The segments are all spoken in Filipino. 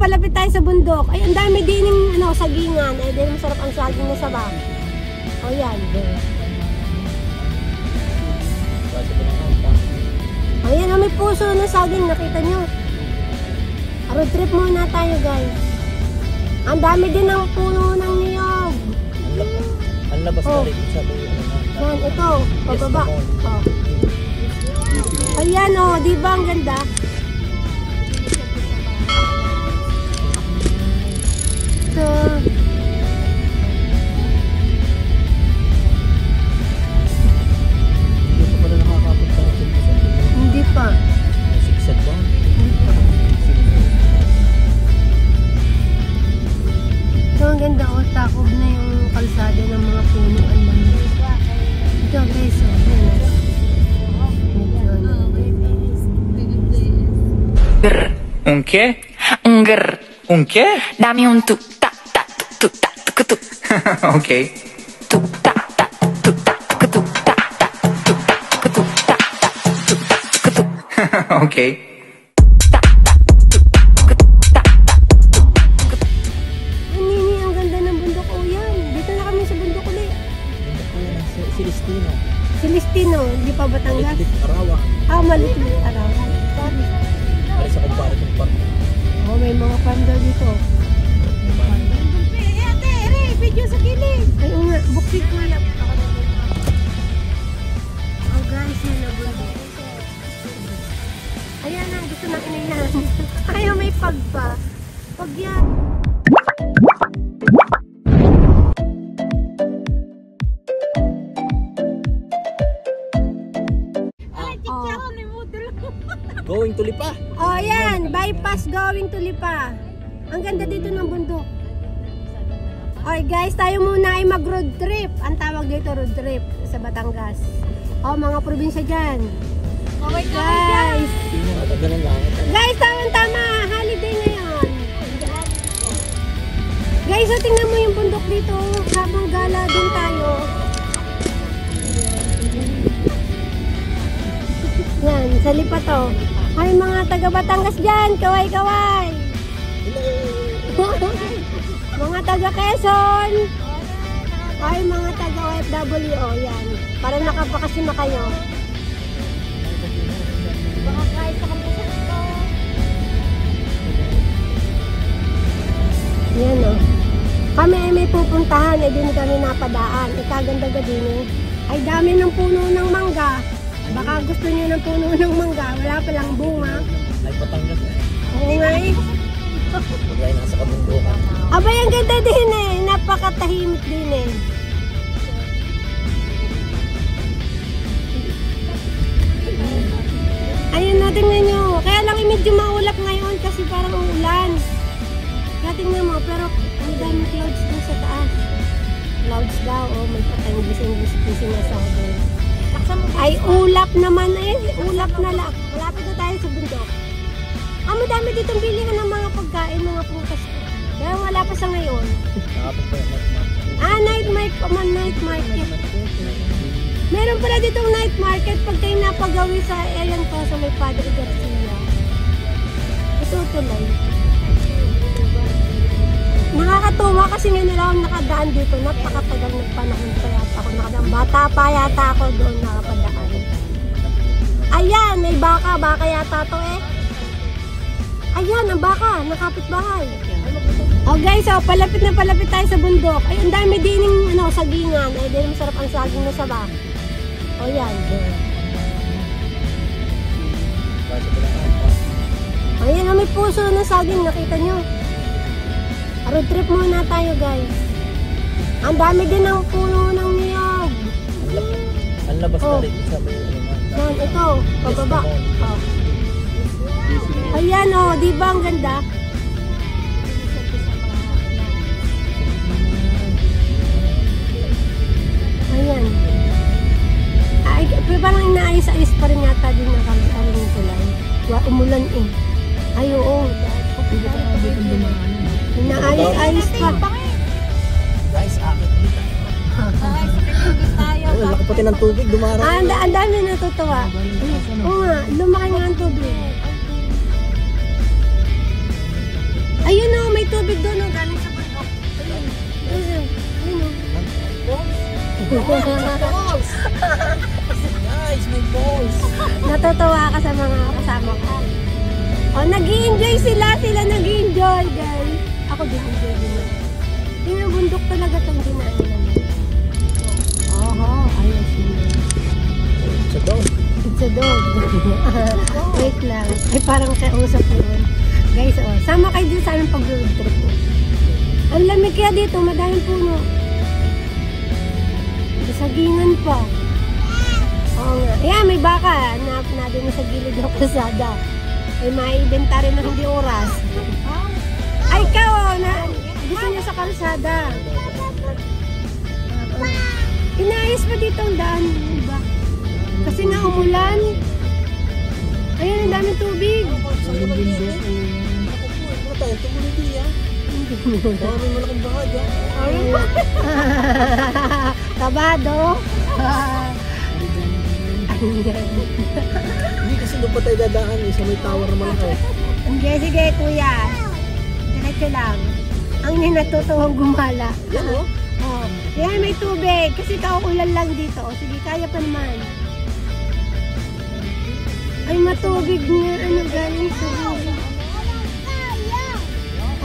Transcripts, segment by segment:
palapit tayo sa bundok. Ay, ang dami din ng sagingan. Ay, din masarap ang saging na saba. O yan. Ayan, may puso na saging. Nakita nyo. Road trip muna tayo, guys. Ang dami din ng puno ng niyog. Ang labas na rin sa yan, ito. Pababa. Oh. Ayan, oh. Di ba ang ganda? Ito. Hindi pa pala nakakapunta ng Silvia. Hindi pa. Siksat ba? Ito ang ganda, oh. Takob na yung kalsada ng mga punuan lang. Ito, guys, oh. Un qué? Un qué? Dame un tuk ta ta tuk ta tuk tuk. Okay. Tuk ta ta tuk ta tuk tuk ta ta tuk ta tuk tuk ta ta tuk ta tuk tuk. Okay. Nini, ang ganda ng bundok, oh yan. Dito na kami sa bundok ulit. Celestino. Celestino, hindi pa Batangas. Arawa. Ah, Maliit Arawan. Ay sa comparative park. Oh, may mga panda dito. Ate, video sa kilig. Ay, nga, buksit ko lang. Oh, guys, yun na bundok. Ayan na, gusto natin na yan. Ayaw, may pag pa. Pag yan. Going to Lipa. Oh, yan. Bypass going to Lipa. Ang ganda dito ng bundok. Okay, guys. Tayo muna ay mag-road trip. Ang tawag dito, road trip sa Batangas. Oh, mga probinsya dyan. Okay, guys. Guys, tama-tama. Holiday ngayon. Guys, so tingnan mo yung bundok dito. Habang gala din tayo. Yan, sa Lipa to. Ay, mga taga Batangas dyan, kaway-kaway. Mga taga Quezon. Ay, mga taga OFW, yan. Para nakabakasyon na kayo. Baka kahit sa kampusan ko. Yan, oh. Kami ay may pupuntahan, ay din kami napadaan. Ikaganda-ganda din, eh. Ay, dami ng puno ng mangga. Baka gusto niyo ng puno ng mangga, wala pa lang bunga. Ay Batangas eh. Oo nga eh. Pagay nasa kabundukan. Abay, ang ganda din eh. Napakatahimik din eh. Ayun na, tingnan nyo. Kaya lang medyo maulap ngayon kasi parang uulan. Kaya tingnan mo, pero ang dami clouds dun sa taas. Clouds daw, oh, may English yung sinasabi. Ay, ulap naman eh. Ulap na lang. Malapit na tayo sa bundok. Madami ditong bilihan ng mga pagkain, mga prutas. Kaya wala pa sa ngayon. Night market. Meron pala ditong night market pag kayo napagawi sa ayan to, sa may Padre Garcia. Ito tuloy. Nakakatuwa kasi nga nila akong nakadaan dito. Napakatagal ng panahon pa yata ako nakadaan. Bata pa yata ako doon nakapadaan. Ayan, may baka yata to eh. Ayan, ang baka, nakapit bahay. Oh guys, oh, palapit na palapit tayo sa bundok. Ay, ang dami din ng sagingan. Ay, din masarap ang saging na saba. Oh, yan. Ayan, may puso na saging, nakita nyo. Road trip muna tayo, guys. Ang dami din ng puno ng niyog. Ang labas na rin sa may yan, ito, pababa. Oh. Ayan, oh, di ba ang ganda? Ayan. Ay, parang inaayos-ayos pa rin yata din na kami ng tulay. Umulan eh. Ay, oo. Inaayos-ayos pa. Guys, akit dito. Wala ko pati ng tubig, dumarang. Ang dami natutuwa. Oo nga, lumaki nga ang tubig. Ayun Balls! Guys, may balls! Natutuwa ka sa mga kasama ko. Oh, nag-i-enjoy sila nag-i-enjoy, guys. Ako din enjoy din ako. Tinabundok talaga itong dinaan namin. Oho, ayos yun. Sa dog. It's a dog. Wait lang. Ay, parang kausap yun. Guys, oh, sama kayo din sa aming pag-road trip po. Ang lamig kaya dito, madaming puno. Sagingan pa. Oo nga. Ayan, may baka. Hanap natin sa gilid ng kalsada. Ay, maibenta rin na hindi oras. Ay, ikaw, oh, gusto niya sa kalsada. Inayos pa dito ang daan, diba? Kasi nga umulan. Ayan, ang daming tubig. Ano tayo? Tumuloy din yan. Baka may malaking baha dyan. Kabado. Hindi kasi doon pa tayo dadaan sa may tower na malaki. Sige, sige, kuya. Diretso lang. Ang natutuwang gumala. Yan o. Oh, yan, may tubig. Kasi kauulan lang dito. O, sige, kaya pa naman. Ay, matubig niya. Ano galing sa buhay?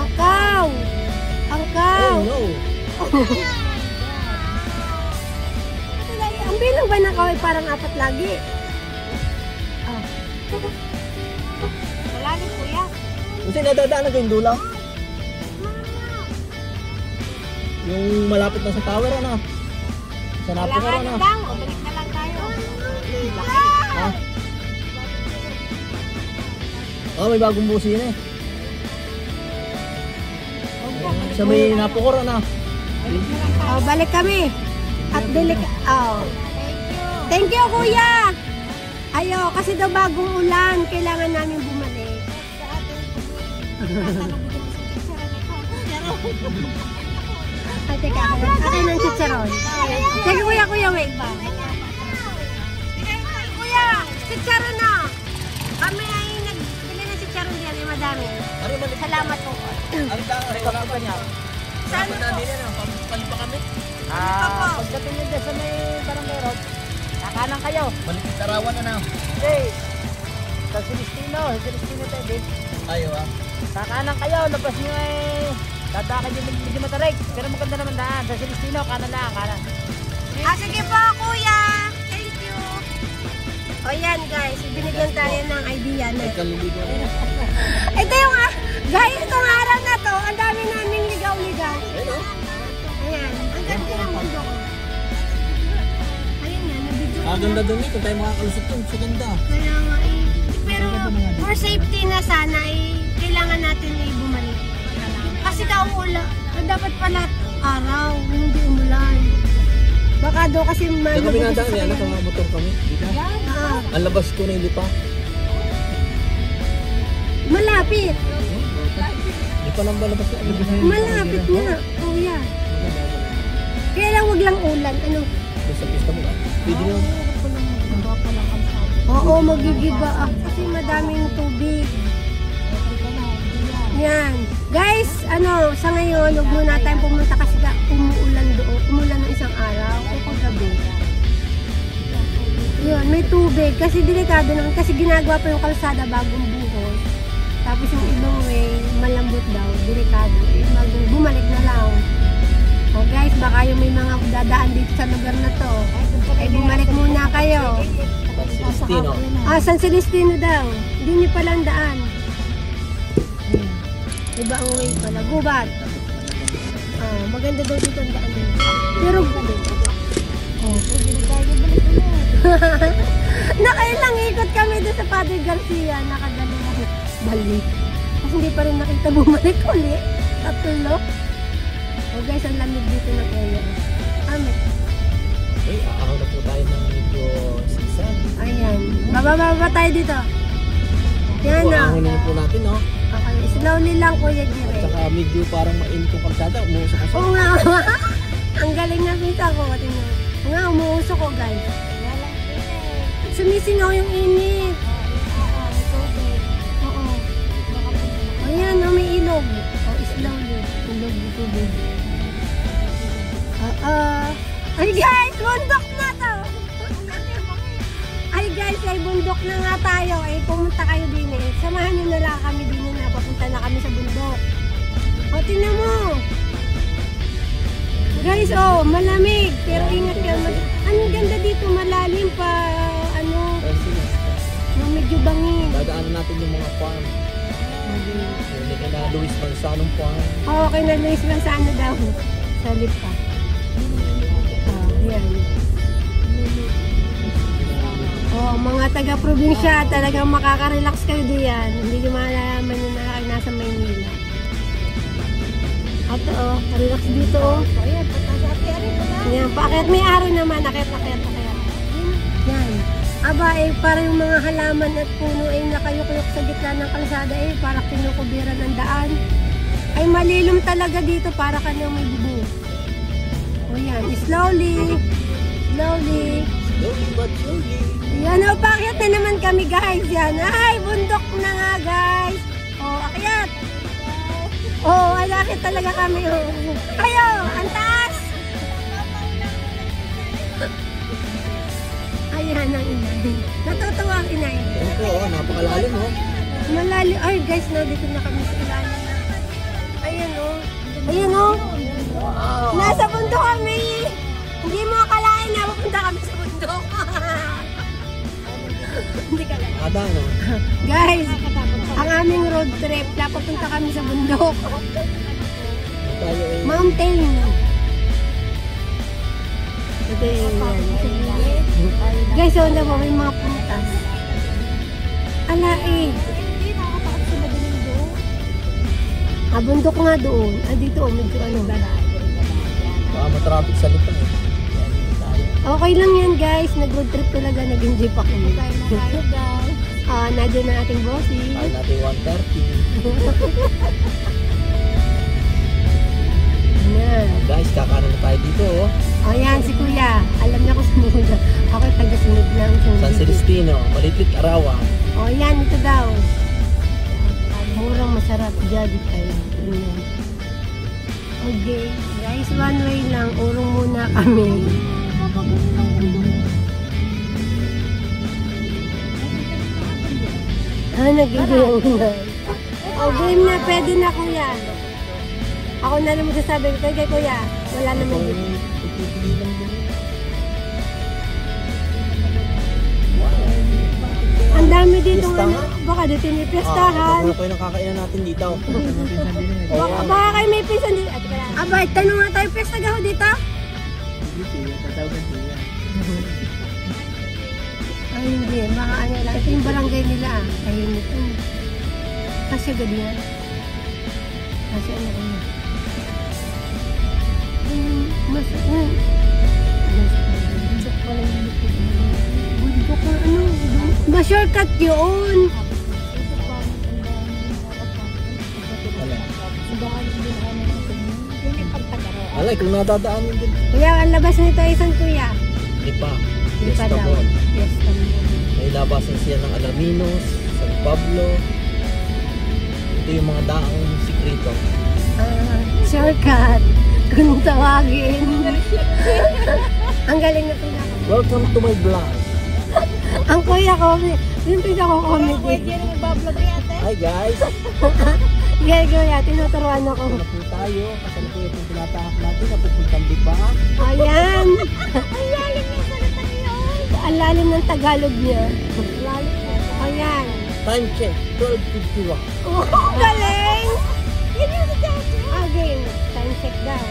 Akaw! Akaw! Oh no. Ang bilang ba ng kaway parang 4 lagi? Ah. Wala ni kuya. Kasi nadadaan na kayong dulang. Yung malapit na sa tower, ano? Sa Wala napakara, nga ano? lang. O, balik na lang tayo. Ha? Oh, may bagong busina eh. Sa may napukor, ano? Oh, balik kami. At oh. Thank you, kuya. Ayo, kasi daw bagong ulan. Kailangan namin bumalik. Ay, teka. Akin ng chicharon. Sige, kuya, wait ba? Kuya, chicharon na. Kami ay nagbili ng chicharon diyan. Ay, madami. Salamat po. Ang reklamo pa niya. Saan po? Palipa kami. Pagdating nyo dyan sa may barangay road, kakanan kayo. Malipit Tarawan, ano? Hey, sa Celestino tayo, Ayaw ah. kakanan kayo, labas nyo dadakan nyo medyo matarik. Pero maganda naman daan, sa Celestino, kanan lang, kanan. Sige po, kuya. Thank you. O yan, guys. Binigyan tayo ng idea na. Kaliligo na. Ito yung, guys, itong araw na to, ang dami naming ligaw-ligaw. Ayun o. Ayan, ang ganda ng mundo ko. Ayun nga, nabidyo ko na. Maganda doon eh. Kung tayo makakalusot doon, sa ganda. Kaya nga eh. Pero for safety na sana, kailangan natin bumalik. Kasi kauulan, dapat pala araw, hindi umulan. Baka daw kasi Diyan kami malubog nadaan sa yan, kanya. nakamotor kami. Ang labas ko na yung lipa. Malapit. Di pa nang balabas na. Malapit na, kuya. Kaya lang wag lang ulan. Ano? Doon sa pista mo. Pwede yun. Oo, magigiba. Kasi madaming tubig. Yan. Guys, sa ngayon, huwag muna tayong pumunta kasi umuulan doon. Umulan ng isang araw o paggabi. Yun, may tubig. Kasi delikado naman. Kasi ginagawa pa yung kalsada bagong buhos. Tapos yung ibang way, malambot daw. Delikado. Bumalik na lang. O guys, baka yung may mga dadaan dito sa lugar na to. Ay bumalik muna kayo. Celestino. San Celestino daw. Hindi niyo palang daan. Iba ang way pala. Gubat. Maganda daw dito ang daan din. Pero nakailang ikot kami doon sa Padre Garcia. Nakadalawang balik. Kasi hindi pa rin nakita bumalik ulit. Tatlo. O guys, ang lamig dito ng area. Amit. Okay, aakaw na po tayo ng medyo sisan. Ayan. Bababa tayo dito. Yan na. Aahon na po natin, no? Okay. Slowly lang, Kuya At Jire. saka medyo parang mainit yung kalsada. Umuusok kasi. Oo nga. Ang galing na pita ko. Tingnan. Oo nga, umuusok ko, guys. Sumisingaw yung init. Oo. Ayan, may ilog. O, slowly. Ilog, tubig. Ay guys, bundok na to. Ay guys, ay bundok na nga tayo. Ay pumunta kayo din eh. Samahan nyo na lang kami din na. Papunta na kami sa bundok. O, tingnan mo. Guys, oh, malamig. Pero ingat kayo. Ang ganda dito, malalim pa. Ano, medyo bangin. Dadaanan natin yung mga farm. Hindi ka na Luis Manzanong farm. Oo, kay na Luis Manzano daw. Sa lipa. Yan. Oh, mga taga-probinsya, talagang makaka-relax kayo diyan. Hindi nyo malalaman yung nasa Maynila. At relax dito oh. Yan, paakit may araw naman, akit. Yan. Aba, para yung mga halaman at puno ay nakayukuyok sa gitna ng kalsada para kinukubiran ng daan. Ay malilom talaga dito para kanyang may bubo. O yan, slowly. Slowly but surely. Yan o, paakyat na naman kami guys. Yan, ay, bundok na nga guys. O, akyat. O, alakit talaga kami. Kayo, ang taas. Ayan ang inay. Natutuwa ang inay. Ito oh, napakalalim oh. Malalim. Ay guys, dito na kami sa ilalim. Ayan o. Ayan o. Wow. Nasa bundok kami. Hindi mo akalain na pupunta kami sa bundok. Hindi ka lang. Ada no? Guys, ang aming road trip, napapunta kami sa bundok. Tayo ay Mountain. Ito yan. Guys, so na may mga puntas. Ala eh. Bundok nga doon. Dito medyo ano. baka matraffic sa lipan eh. Okay lang yan guys. Nag-road trip talaga. Nag-enjoy pa kami. Nandiyan na ating bossy. Kaya natin 130. Yan. Guys, kakanan na tayo dito oh. Yan si kuya. Alam niya kung sumunod. Ako taga-sunod lang. San Celestino, Malitlit, Arawan. Yan. Ito daw. Murang masarap. Jadi tayo. Okay. Guys, one way lang. Urong muna kami. Nag-game na. Game na. Pwede na kuya. Ako na lang magsasabi ko kay kuya. Wala naman dito. Ang dami dito nga. Baka dito may piyestahan. Baka yung nakakainan natin dito. Baka kayo may pinsan dito. Abay, tanong nga tayo. Piyesta gaho dito? Ay, hindi. Baka ano lang. Ito yung barangay nila. Tahimik. Kasi gabi yan. Kasi ano ko yun. Ma-shortcut yun. Alay, kung nadadaan yun din. Kuya, ang labas nito ay isang kuya. Lipa. Lipa daw. Yes, may labasan siya ng Alaminos, San Pablo. Ito yung mga daang sikrito. Shortcut. Kung tawagin. Ang galing na pinaka. Welcome to my vlog. Ang kuya ko, yung pinaka-comedy. Hi guys. Gaya kuya, tinuturuan ako. Ano po tayo? Kasama po yung tinatahak natin na pupuntang Lipa. Ayan. Ang lalim ng Tagalog niya. Ayan. Time check, 12:51. Oh, galing! Again, time check daw.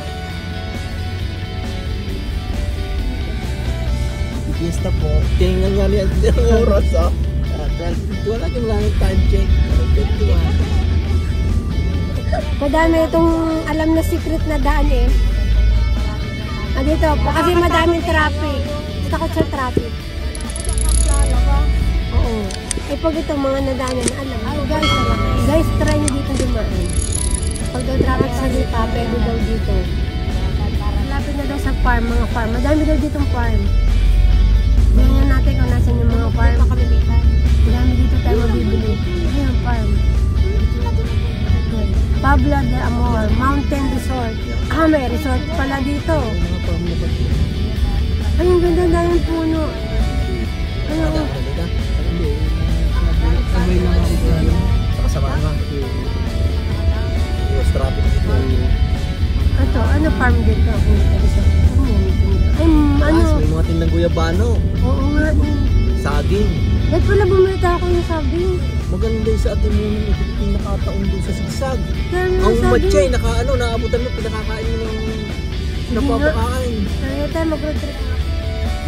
Fiesta po. Tingnan nga niya ang oras ah. 12:51 lang yung langit time check. 12:51. Madami itong alam na secret na daan eh. Dito, kasi madaming traffic. Takot sa traffic. Oo. Pag ito mga nadaanan na alam. Guys, try nyo dito dumaan. Pag daw traffic sa Lipa, pwede daw dito. Malapit na daw sa farm, mga farm. Madami daw ditong farm. Tingnan natin kung nasan yung mga farm. Madami dito tayo mabibili. Ayan, farm. Pablo de Amor, Mountain Resort. May resort pala dito. Ay, ang ganda na yung puno. Ano? Ada ka dito? Pakasama nga. Iwas traffic dito. Ito, ano farm dito? Hindi ka rin sa... Ay, ano? Guys, may mga tindang guyabano. Oo nga. Saging. Ba't pala bumita ako yung sabi? Maganda yung sa atin yung nakataon doon sa sigsag. Kaya nga Ang sabi. matchay, naabutan mo, pinakakain mo ng napapakain. Kaya tayo mag-road trip.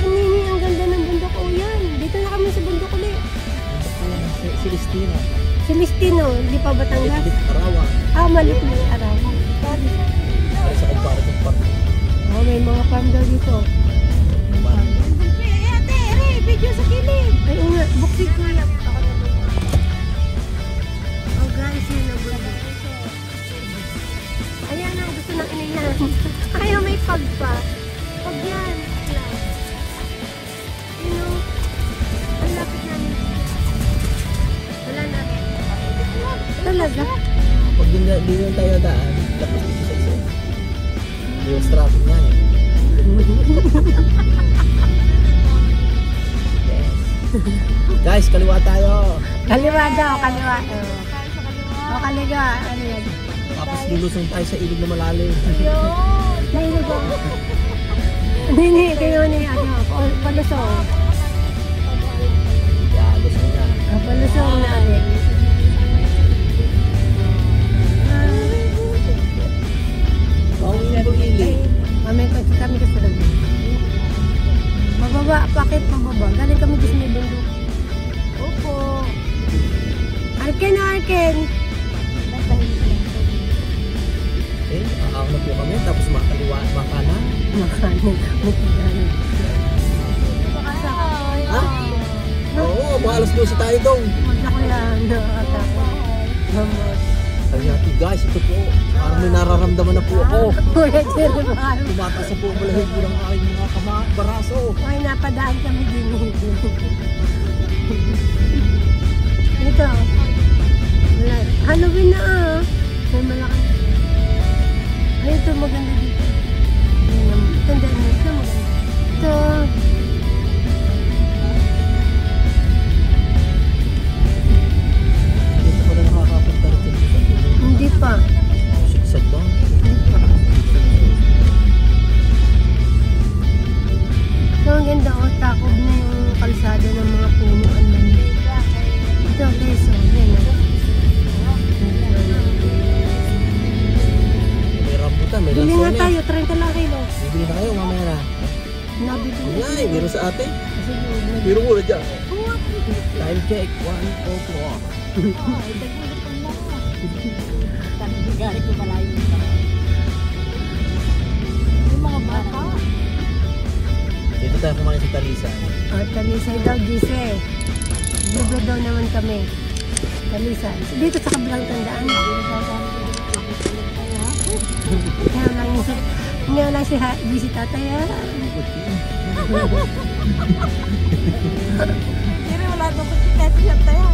Hindi, ang ganda ng bundok. O yan, dito na kami sa bundok ulit. Celestina. Celestino, hindi pa Batangas. Litlit Arawa. Ah, Malit-Malit araw. Ay, sa kumpara. Oh, may mga farm daw dito. Ate, video sa kilid. Ay, nga, buksit ko yan. Oh guys, yun ang bundok. Ayan ang gusto ng inayan. Ayaw, may pag pa. Pag yan. You know, ang lapit namin. Wala na. Talaga? Pag di yung tayo daan, tapos dito sa isa. Yung traffic niya eh. Yes. Guys, kaliwa tayo. Kaliwa daw, kaliwa. O, kaliwa. Ano yan? Tapos lulusong tayo sa ilog na malalim. Nainig ko. Hindi, kayo ni ano, palusong. Yeah, lusong na. Palusong na ulit. Pauwi na itong ilog. Kami kasi lang. Mababa, bakit mababa? Galing kami kasi may bundok. Opo. Arken. Eh, aak na po kami, tapos makaliwa, makanan. Makanin. Makanin. Ha? Oo, mga alas 12 tayo dong. Huwag na ko yan. Nakakatakot. Mamot. Sabi natin, guys, ito po. Parang may nararamdaman na po ako. Kuya Jeremar. Tumataas na po ang balahig po ng aking mga baraso. Ay, napadaan kami din. Ito. Wala. Halloween na ah. May malaking. Ay, ito maganda dito. Tandaan mo. Ito maganda. Ito. Dito pa na nakakapunta rin dito sa tulog. Hindi pa. Sigsag ba? Ito ang ganda o. Takob na yung kalsada ng mga punuan man. Ito, guys. O, yan o. May rambutan, may Bili nga lansones. tayo. 30 lang kilo. Bibili na kayo mamaya na. Nabili na. Ay, meron sa ate. Kasi yung Meron muna dyan. Time check, 1 o'clock. Dito tayo kumain sa Talisan. Talisay daw, Gise. Libre daw naman kami. Talisay. Dito sa kabilang tandaan. Ngayon lang si Gise tatay. Pero wala daw kasi siya tayo.